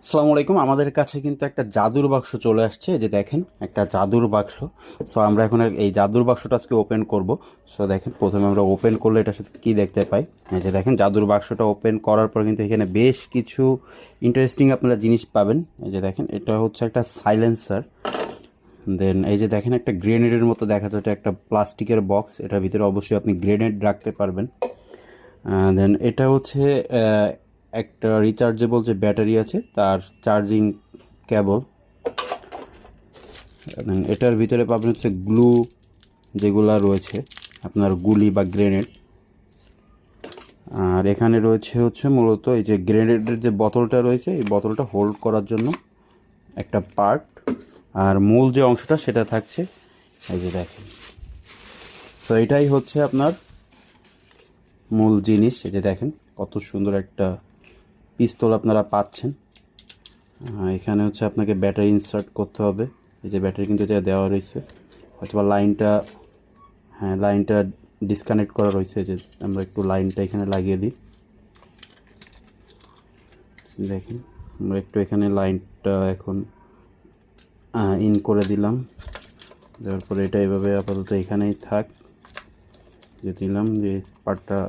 আসসালামু আলাইকুম। আমাদের কাছে কিন্তু একটা জাদুর বাক্স চলে আসছে। এই যে দেখেন, একটা জাদুর বাক্স। সো আমরা এখন এই জাদুর বাক্সটা আজকে ওপেন করব। সো দেখেন, প্রথমে আমরা ওপেন করলে এটার সাথে কী দেখতে পাই। এই যে দেখেন, জাদুর বাক্সটা ওপেন করার পর কিন্তু এখানে বেশ কিছু ইন্টারেস্টিং আপনারা জিনিস পাবেন। এই যে দেখেন, এটা হচ্ছে একটা সাইলেন্সার। দেন এই যে দেখেন, একটা গ্রেনেডের মতো দেখা যাচ্ছে, একটা প্লাস্টিকের বক্স। এটার ভিতরে অবশ্যই আপনি গ্রেনেড রাখতে পারবেন। দেন এটা হচ্ছে একটা রিচার্জেবল যে ব্যাটারি আছে তার চার্জিং কেবল। এটার ভিতরে পাবেন হচ্ছে গ্লু, যেগুলা রয়েছে আপনার গুলি বা গ্রেনেড। আর এখানে রয়েছে হচ্ছে মূলত এই যে গ্রেনেডের যে বোতলটা রয়েছে, এই বোতলটা হোল্ড করার জন্য একটা পার্ট। আর মূল যে অংশটা সেটা থাকছে এই যে দেখেন। তো এটাই হচ্ছে আপনার মূল জিনিস। এই যে দেখেন, কত সুন্দর একটা পিস্তল আপনারা পাচ্ছেন। এখানে হচ্ছে আপনাকে ব্যাটারি ইনসার্ট করতে হবে। এই যে ব্যাটারি কিন্তু এটা দেওয়া রয়েছে, হয়তোবা লাইনটা, হ্যাঁ লাইনটা ডিসকানেক্ট করা রয়েছে। যে আমরা একটু লাইনটা এখানে লাগিয়ে দিই। দেখেন, আমরা একটু এখানে লাইনটা এখন ইন করে দিলাম। দেওয়ার পরে এটা এভাবে আপাতত এখানেই থাক, যে দিলাম যে পার্টটা।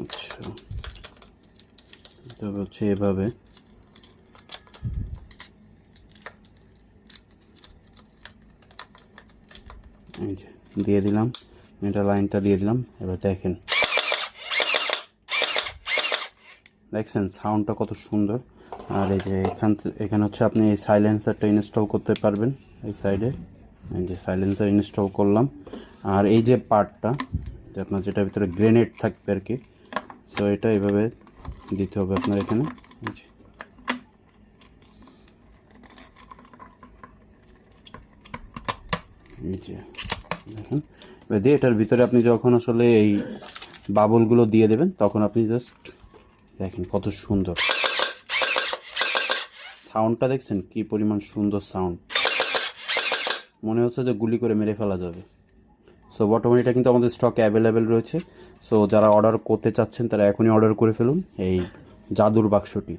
আচ্ছা, তবে হচ্ছে এভাবে এই যে দিয়ে দিলাম, এটা লাইনটা দিয়ে দিলাম। এবার দেখেন, দেখছেন সাউন্ডটা কত সুন্দর। আর এই যে এখানে হচ্ছে আপনি এই সাইলেন্সারটা ইনস্টল করতে পারবেন এই সাইডে। এই যে সাইলেন্সার ইনস্টল করলাম। আর এই যে পার্টটা, যে আপনার যেটার ভিতরে গ্রেনেড থাকবে আর কি, সো এটা এইভাবে দিতে হবে আপনার এখানে। এই যে দেখেন, এবার দিয়ে এটার ভিতরে আপনি যখন আসলে এই বাবলগুলো দিয়ে দেবেন, তখন আপনি জাস্ট দেখেন কত সুন্দর সাউন্ডটা। দেখছেন কি পরিমাণ সুন্দর সাউন্ড, মনে হচ্ছে যে গুলি করে মেরে ফেলা যাবে। সো বর্তমানে এটা কিন্তু আমাদের স্টকে অ্যাভেলেবেল রয়েছে। সো যারা অর্ডার করতে চাচ্ছেন তারা এখনই অর্ডার করে ফেলুন এই জাদুর বাক্সটি।